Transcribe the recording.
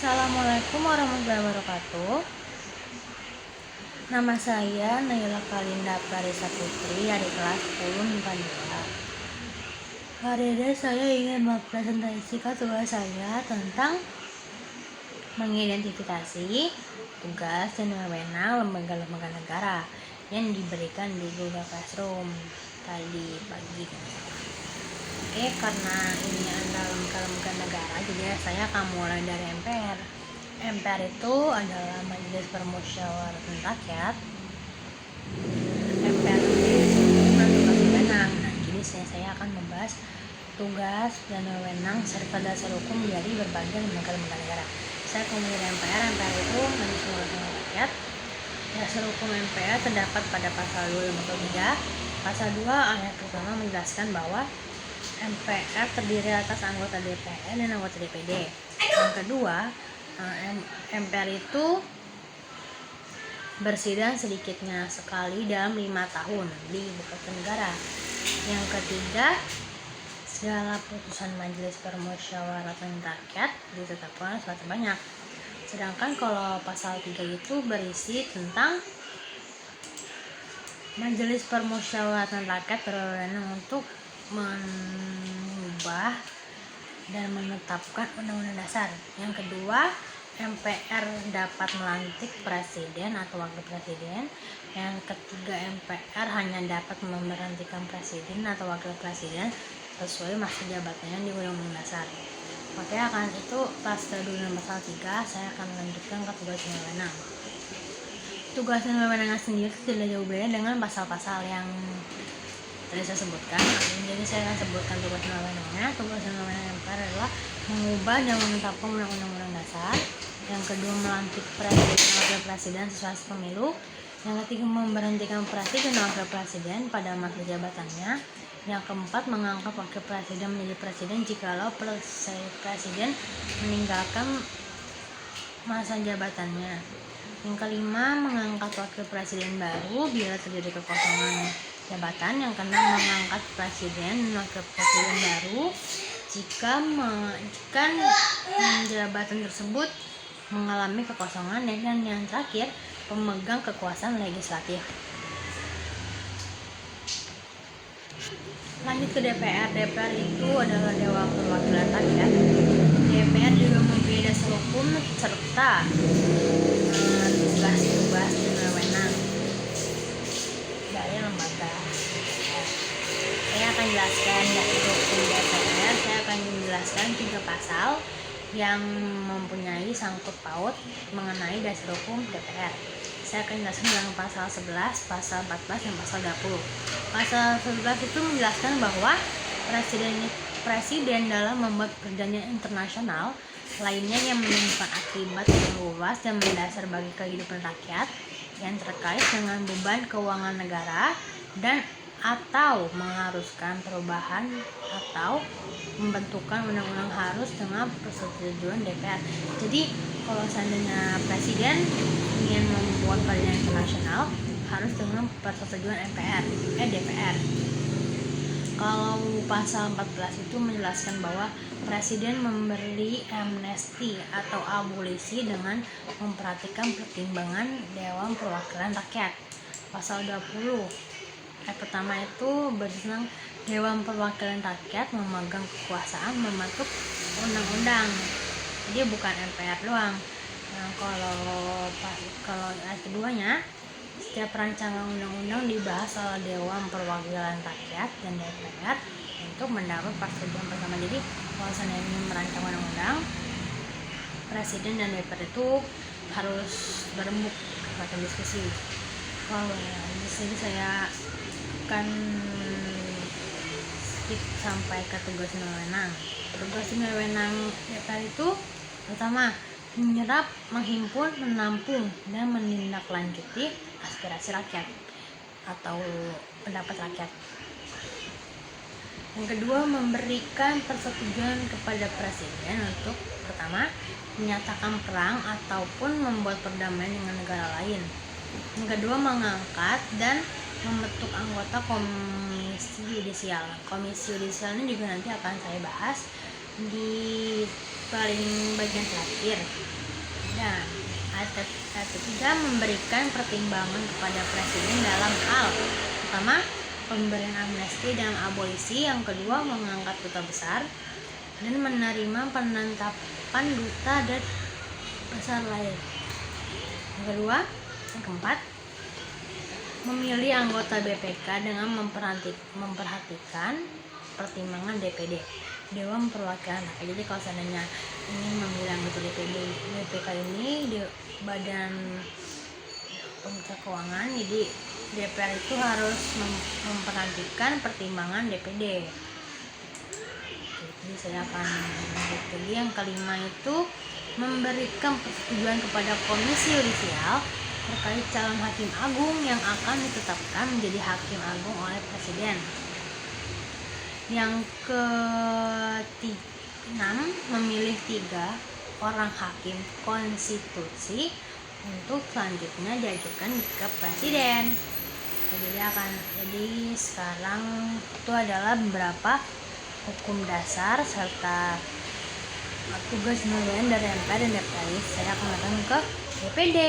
Assalamualaikum warahmatullahi wabarakatuh. Nama saya Naila Kalinda Clarissa Putri dari kelas 10 MIPA 2. Hari ini saya ingin mempresentasikan tugas saya tentang mengidentifikasi tugas dan wewenang lembaga-lembaga negara yang diberikan di Google Classroom tadi pagi. Oke, karena ini adalah lembaga-lembaga negara, jadi saya akan mulai dari MPR. MPR itu adalah Majelis Permusyawaratan Rakyat. MPR itu bukan tugas wewenang. Jadi saya akan membahas tugas dan wewenang serta dasar hukum dari berbagai lembaga-lembaga negara. Saya kemudian MPR itu Majelis Permusyawaratan Rakyat. Dasar hukum MPR terdapat pada pasal 253. Pasal 2 ayat pertama menjelaskan bahwa MPR terdiri atas anggota DPR dan anggota DPD. Yang kedua, MPR itu bersidang sedikitnya sekali dalam 5 tahun di ibu kota negara. Yang ketiga, segala putusan Majelis Permusyawaratan Rakyat ditetapkan sebanyak. Sedangkan kalau pasal 3 itu berisi tentang Majelis Permusyawaratan Rakyat berwenang untuk mengubah dan menetapkan undang-undang dasar. Yang kedua, MPR dapat melantik presiden atau wakil presiden. Yang ketiga, MPR hanya dapat memberhentikan presiden atau wakil presiden sesuai masa jabatannya di undang-undang dasar. Oke, akan itu pasal 2 dan pasal 3 saya akan lanjutkan ke tugas dan wewenang. Tugas dan wewenang sendiri tidak jauh beda dengan pasal-pasal yang tadi saya sebutkan. Jadi saya akan sebutkan tugas dan wewenangnya. Tugas dan wewenang MPR adalah mengubah dan menetapkan undang-undang dasar. Yang kedua, melantik presiden dan wakil presiden sesuai pemilu. Yang ketiga, memberhentikan presiden dan wakil presiden pada masa jabatannya. Yang keempat, mengangkat wakil presiden menjadi presiden jikalau presiden meninggalkan masa jabatannya. Yang kelima, mengangkat wakil presiden baru bila terjadi kekosongan jabatan. Yang keenam, mengangkat presiden dan wakil presiden baru jika jabatan tersebut mengalami kekosongan. Dan yang terakhir, pemegang kekuasaan legislatif. Lanjut ke DPR. DPR itu adalah Dewan Perwakilan Rakyat. DPR juga mempunyai dasar hukum serta tugas dan wewenang dari lembaga. Saya akan jelaskan dasar hukum DPR. Saya akan menjelaskan 3 pasal yang mempunyai sangkut paut mengenai dasar hukum DPR. Saya akan jelaskan dalam pasal 11, pasal 14, dan pasal 20. Pasal 11 itu menjelaskan bahwa presiden dalam membuat perjanjian internasional lainnya yang menimbulkan akibat yang luas dan mendasar bagi kehidupan rakyat yang terkait dengan beban keuangan negara dan atau mengharuskan perubahan atau pembentukan undang-undang harus dengan persetujuan DPR. Jadi kalau seandainya presiden ingin membuat perjanjian internasional harus dengan persetujuan DPR. Kalau pasal 14 itu menjelaskan bahwa presiden memberi amnesti atau abolisi dengan memperhatikan pertimbangan Dewan Perwakilan Rakyat. Pasal 20 ayat pertama itu bertentang Dewan Perwakilan Rakyat memegang kekuasaan membentuk undang-undang. Jadi bukan MPR doang. Nah, kalau ayat keduanya, setiap rancangan undang-undang dibahas oleh Dewan Perwakilan Rakyat dan DPR untuk mendapat persetujuan bersama. Jadi kalau saya ingin merancang undang-undang, presiden dan DPR itu harus berembuk pada diskusi. Di sini saya akan skip sampai ke tugas dan wewenang. Tugas dan wewenang DPR itu pertama, menyerap, menghimpun, menampung, dan menindaklanjuti aspirasi rakyat atau pendapat rakyat. Yang kedua, memberikan persetujuan kepada presiden untuk pertama, menyatakan perang ataupun membuat perdamaian dengan negara lain. Yang kedua, mengangkat dan membentuk anggota komisi yudisial. Komisi yudisial ini juga nanti akan saya bahas. di paling bagian terakhir. Dan ayat ketiga memberikan pertimbangan kepada presiden dalam hal pertama pemberian amnesti dan abolisi, yang kedua mengangkat duta besar dan menerima penetapan duta dan besar lain, yang kedua, yang keempat memilih anggota BPK dengan memperhatikan pertimbangan DPD, Dewan Perwakilan Rakyat. Jadi kalau seandainya ingin memilih anggota BPK ini di Badan Pemeriksa Keuangan, jadi DPR itu harus memperhatikan pertimbangan DPD. Jadi saya akan lanjut lagi. Yang kelima itu memberikan persetujuan kepada Komisi Yudisial terkait calon hakim agung yang akan ditetapkan menjadi hakim agung oleh presiden. Yang keenam, memilih 3 orang hakim konstitusi untuk selanjutnya diajukan ke presiden. Jadi sekarang itu adalah beberapa hukum dasar serta tugas pemilihan dari MPR dan DPR. Saya akan datang ke DPD.